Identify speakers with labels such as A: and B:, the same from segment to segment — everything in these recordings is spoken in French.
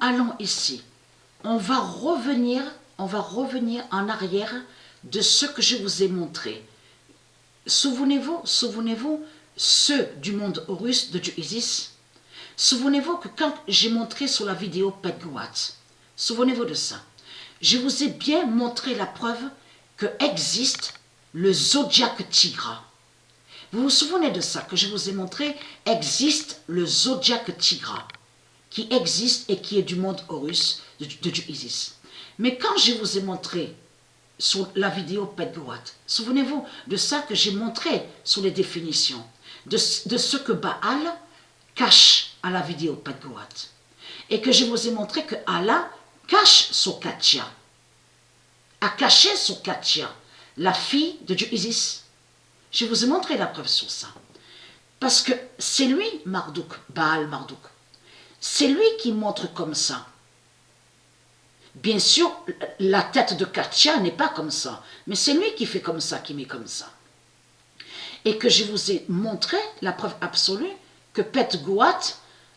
A: allons ici. On va revenir en arrière de ce que je vous ai montré. Souvenez-vous, ceux du monde Horus, de Dieu Isis. Souvenez-vous que quand j'ai montré sur la vidéo Petgoat, souvenez-vous de ça. Je vous ai bien montré la preuve que existe le zodiaque Tigra. Vous vous souvenez de ça, que je vous ai montré, existe le zodiaque Tigra, qui existe et qui est du monde Horus, de Dieu Isis. Mais quand je vous ai montré sur la vidéo Petgoat, souvenez-vous de ça que j'ai montré sur les définitions, de ce que Baal cache à la vidéo Petgoat. Et que je vous ai montré que Allah cache Sokatia, a caché Sokatia, la fille de Dieu Isis. Je vous ai montré la preuve sur ça. Parce que c'est lui, Marduk, Baal Marduk. C'est lui qui montre comme ça. Bien sûr, la tête de Katia n'est pas comme ça. Mais c'est lui qui fait comme ça, qui met comme ça. Et que je vous ai montré la preuve absolue que Petgoat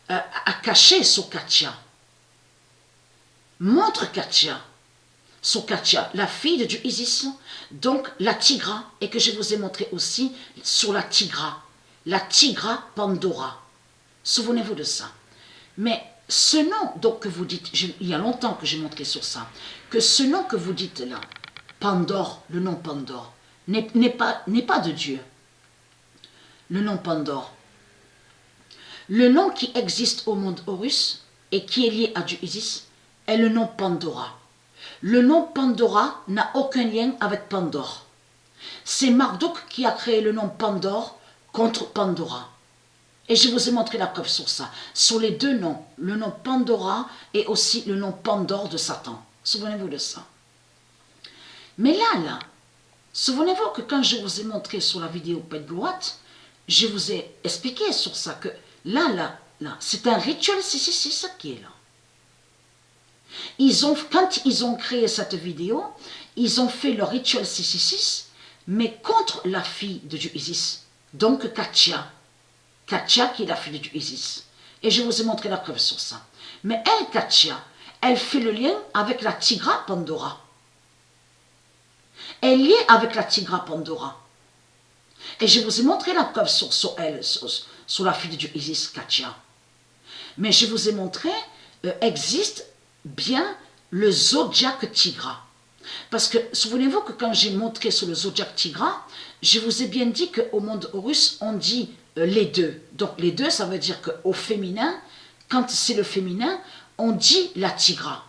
A: a caché Sokatia. Montre Katia. Sokatia, la fille de Dieu Isis, donc la Tigra, et que je vous ai montré aussi sur la Tigra Pandora. Souvenez-vous de ça. Mais ce nom donc que vous dites, il y a longtemps que j'ai montré sur ça, que ce nom que vous dites là, Pandore, le nom Pandore, n'est pas de Dieu. Le nom Pandore. Le nom qui existe au monde Horus et qui est lié à Dieu Isis est le nom Pandora. Le nom Pandora n'a aucun lien avec Pandore. C'est Marduk qui a créé le nom Pandore contre Pandora. Et je vous ai montré la preuve sur ça. Sur les deux noms, le nom Pandora et aussi le nom Pandore de Satan. Souvenez-vous de ça. Mais là, souvenez-vous que quand je vous ai montré sur la vidéo Petgoat, je vous ai expliqué sur ça que là, c'est un rituel 666 qui est là. Quand ils ont créé cette vidéo, ils ont fait leur rituel 666, mais contre la fille de Dieu Isis, donc Katia. Katia qui est la fille de Dieu Isis. Et je vous ai montré la preuve sur ça. Mais elle, Katia, elle fait le lien avec la Tigra Pandora. Elle est liée avec la Tigra Pandora. Et je vous ai montré la preuve sur elle, sur la fille de Dieu Isis, Katia. Mais je vous ai montré, existe bien le zodiaque Tigra. Parce que, souvenez-vous que quand j'ai montré sur le zodiaque Tigra, je vous ai bien dit qu'au monde Horus, on dit les deux. Donc les deux, ça veut dire qu'au féminin, quand c'est le féminin, on dit la Tigra.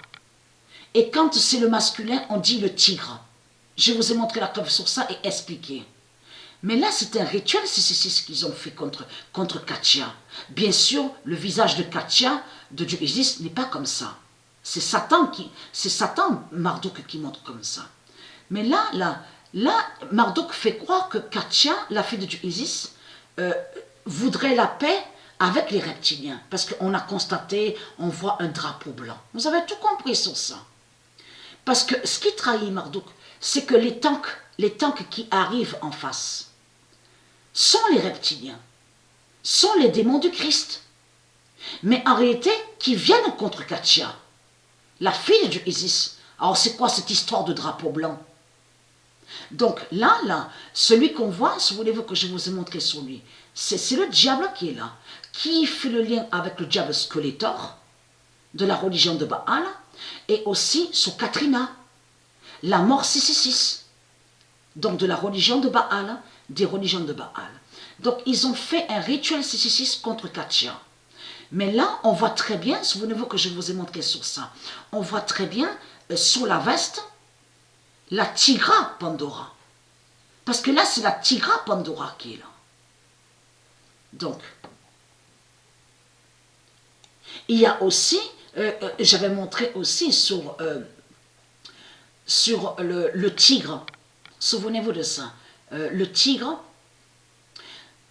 A: Et quand c'est le masculin, on dit le tigre. Je vous ai montré la preuve sur ça et expliqué. Mais là, c'est un rituel 666 qu'ils ont fait contre Katia. Bien sûr, le visage de Katia, de Dieu Isis, n'est pas comme ça. C'est Satan, Marduk, qui montre comme ça. Mais là, Marduk fait croire que Katia, la fille de Dieu Isis, voudrait la paix avec les reptiliens. Parce qu'on a constaté, on voit un drapeau blanc. Vous avez tout compris sur ça. Parce que ce qui trahit Marduk, c'est que les tanks qui arrivent en face sont les reptiliens, sont les démons du Christ. Mais en réalité, qui viennent contre Katia, la fille de Dieu Isis. Alors c'est quoi cette histoire de drapeau blanc? Donc là, celui qu'on voit, souvenez-vous que je vous ai montré sur lui, c'est le diable qui est là, qui fait le lien avec le diable Skeletor, de la religion de Baal, et aussi sur Katrina, la mort 666, donc de la religion de Baal, des religions de Baal. Donc ils ont fait un rituel 666 contre Katia. Mais là, on voit très bien, souvenez-vous que je vous ai montré sur ça, on voit très bien sur la veste, la Tigra Pandora. Parce que là, c'est la Tigra Pandora qui est là. Donc, il y a aussi, j'avais montré aussi sur le tigre, souvenez-vous de ça, le tigre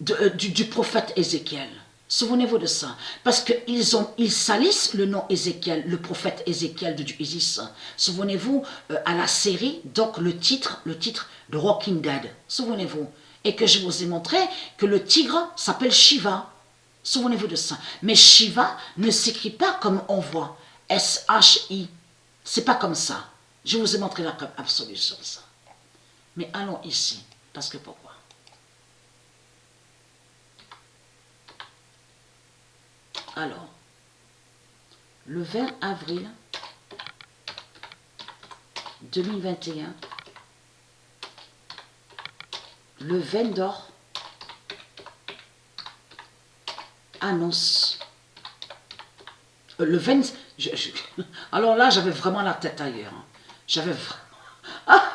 A: du prophète Ézéchiel. Souvenez-vous de ça, parce qu'ils salissent le nom Ézéchiel, le prophète Ézéchiel de Dieu Isis. Souvenez-vous à la série, donc le titre de Walking Dead. Souvenez-vous. Et que je vous ai montré que le tigre s'appelle Shiva. Souvenez-vous de ça. Mais Shiva ne s'écrit pas comme on voit. S-H-I. C'est pas comme ça. Je vous ai montré la preuve absolue sur ça. Mais allons ici. Parce que pourquoi? Alors, le 20 avril 2021, le vin d'or annonce le 20. Alors là, j'avais vraiment la tête ailleurs. J'avais vraiment. Ah,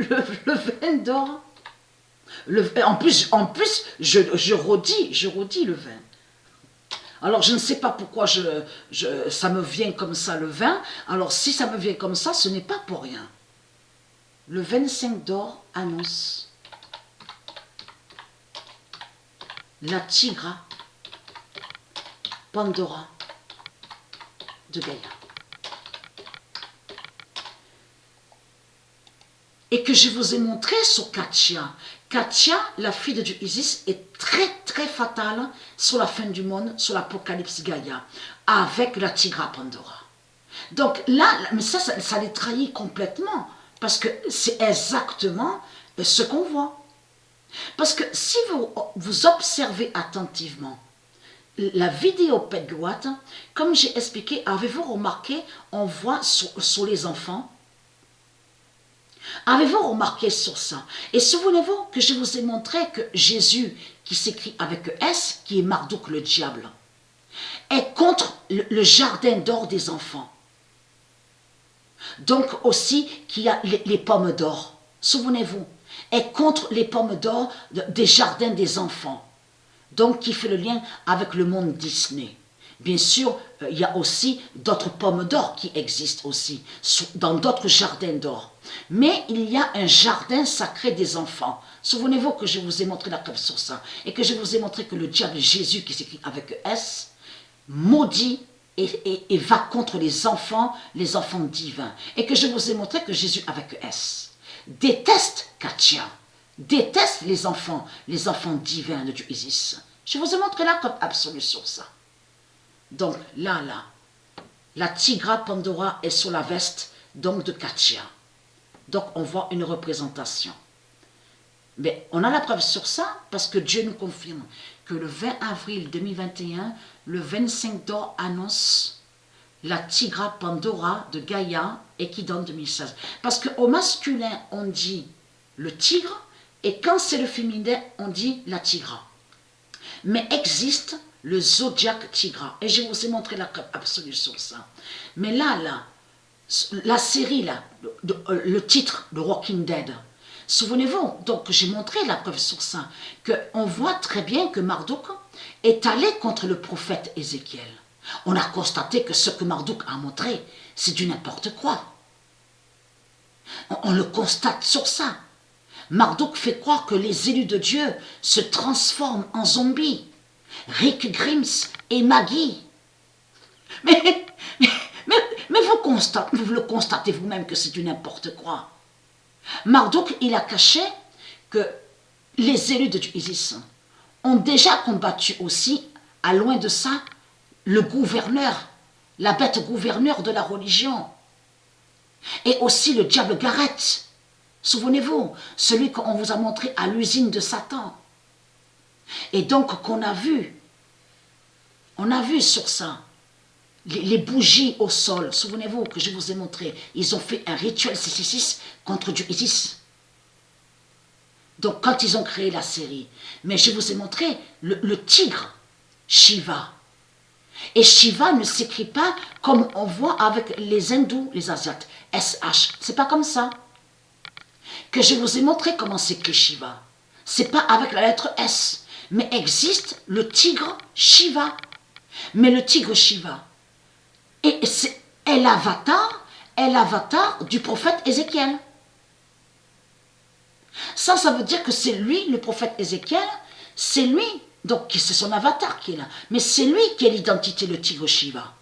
A: le vin d'or. En plus, je redis le vin. Alors, je ne sais pas pourquoi ça me vient comme ça, le vin. Alors, si ça me vient comme ça, ce n'est pas pour rien. Le 25 d'or annonce la Tigra Pandora de Gaïa. Et que je vous ai montré sur Katya. Katya, la fille de Dieu Isis, est très très fatale sur la fin du monde, sur l'Apocalypse Gaïa, avec la Tigra Pandora. Donc là, mais ça les trahit complètement, parce que c'est exactement ce qu'on voit. Parce que si vous observez attentivement la vidéo Pegwat, comme j'ai expliqué, avez-vous remarqué, on voit sur les enfants. Avez-vous remarqué sur ça? Et souvenez-vous que je vous ai montré que Jésus, qui s'écrit avec S, qui est Marduk le diable, est contre le jardin d'or des enfants. Donc aussi qu'il y a les pommes d'or. Souvenez-vous, est contre les pommes d'or des jardins des enfants. Donc qui fait le lien avec le monde Disney. Bien sûr, il y a aussi d'autres pommes d'or qui existent aussi, dans d'autres jardins d'or. Mais il y a un jardin sacré des enfants. Souvenez-vous que je vous ai montré la preuve sur ça. Et que je vous ai montré que le diable Jésus, qui s'écrit avec S, maudit et va contre les enfants divins. Et que je vous ai montré que Jésus avec S déteste Katya, déteste les enfants divins de Dieu Isis. Je vous ai montré la preuve absolue sur ça. Donc là, la Tigra Pandora est sur la veste donc de Katya. Donc on voit une représentation. Mais on a la preuve sur ça parce que Dieu nous confirme que le 20 avril 2021, le 25 d'or annonce la Tigra Pandora de Gaïa et qui donne 2016. Parce qu'au masculin, on dit le tigre et quand c'est le féminin, on dit la tigra. Mais existe le Zodiac Tigra. Et je vous ai montré la preuve absolue sur ça. Mais là, la série, le titre de Walking Dead, souvenez-vous, donc j'ai montré la preuve sur ça, qu'on voit très bien que Marduk est allé contre le prophète Ézéchiel. On a constaté que ce que Marduk a montré, c'est du n'importe quoi. On le constate sur ça. Marduk fait croire que les élus de Dieu se transforment en zombies. Rick Grimes et Maggie. Mais vous le constatez vous-même que c'est du n'importe quoi. Marduk, il a caché que les élus de Dieu Isis ont déjà combattu aussi, à loin de ça, le gouverneur, la bête gouverneur de la religion. Et aussi le diable Gareth. Souvenez-vous, celui qu'on vous a montré à l'usine de Satan. Et donc qu'on a vu, on a vu sur ça, les bougies au sol, souvenez-vous que je vous ai montré, ils ont fait un rituel 666 contre Dieu Isis. Donc quand ils ont créé la série, mais je vous ai montré le tigre, Shiva. Et Shiva ne s'écrit pas comme on voit avec les hindous, les asiates, SH, c'est pas comme ça. Que je vous ai montré comment s'écrit Shiva. C'est pas avec la lettre S, mais existe le tigre Shiva. Mais le tigre Shiva est l'avatar du prophète Ézéchiel. Ça veut dire que c'est lui, le prophète Ézéchiel, c'est lui, donc c'est son avatar qui est là, mais c'est lui qui est l'identité, le tigre Shiva.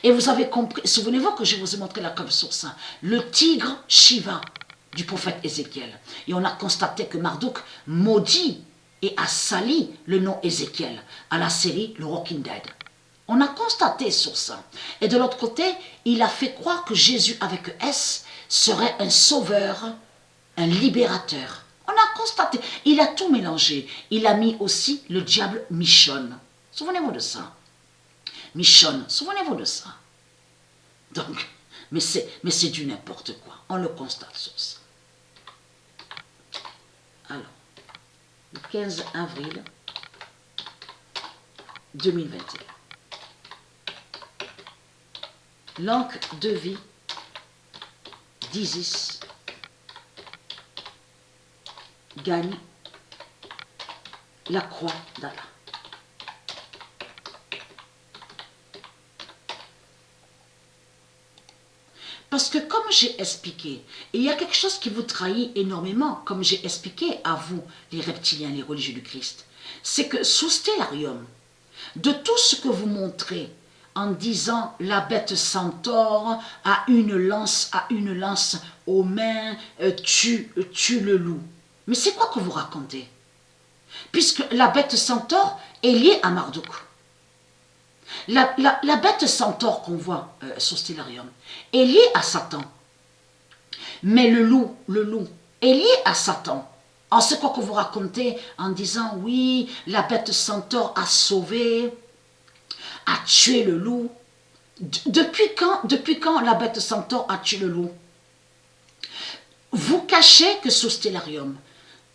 A: Et vous avez compris, souvenez-vous que je vous ai montré la preuve sur ça, le tigre Shiva du prophète Ézéchiel. Et on a constaté que Marduk maudit et a sali le nom Ézéchiel à la série Le Walking Dead. On a constaté sur ça. Et de l'autre côté, il a fait croire que Jésus avec S serait un sauveur, un libérateur. On a constaté. Il a tout mélangé. Il a mis aussi le diable Michonne. Souvenez-vous de ça. Michonne, souvenez-vous de ça. Donc, mais c'est du n'importe quoi. On le constate sur ça. Alors, le 15 avril 2021. L'encre de vie d'Isis gagne la croix d'Allah. Parce que comme j'ai expliqué, il y a quelque chose qui vous trahit énormément, comme j'ai expliqué à vous, les reptiliens, les religieux du Christ, c'est que sous Stellarium, de tout ce que vous montrez, en disant la bête centaure a une lance aux mains, tue le loup. Mais c'est quoi que vous racontez? Puisque la bête centaure est liée à Marduk. La bête centaure qu'on voit sur Stellarium est liée à Satan. Mais le loup est lié à Satan. En ce que vous racontez en disant oui, la bête centaure a sauvé, a tué le loup. Depuis quand la bête centaure a tué le loup? Vous cachez que sous Stellarium,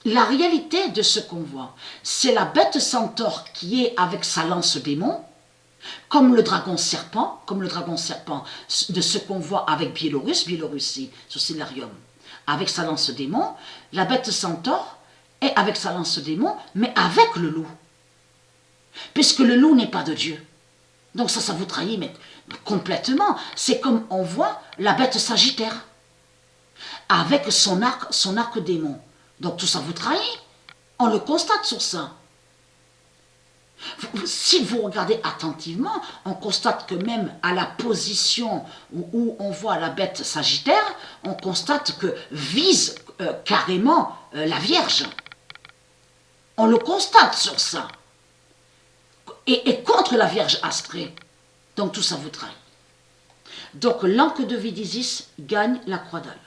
A: la réalité de ce qu'on voit, c'est la bête centaure qui est avec sa lance démon, comme le dragon serpent de ce qu'on voit avec Biélorussie, sous Stellarium, avec sa lance démon, la bête centaure est avec sa lance démon, mais avec le loup. Puisque le loup n'est pas de Dieu. Donc ça vous trahit, mais complètement. C'est comme on voit la bête sagittaire, avec son arc démon. Donc tout ça vous trahit. On le constate sur ça. Si vous regardez attentivement, on constate que même à la position où on voit la bête sagittaire, on constate que vise carrément la Vierge. On le constate sur ça. Et contre la Vierge astrée. Donc tout ça vous trahit. Donc l'encre de vie d'Isis gagne la croix d'Allah.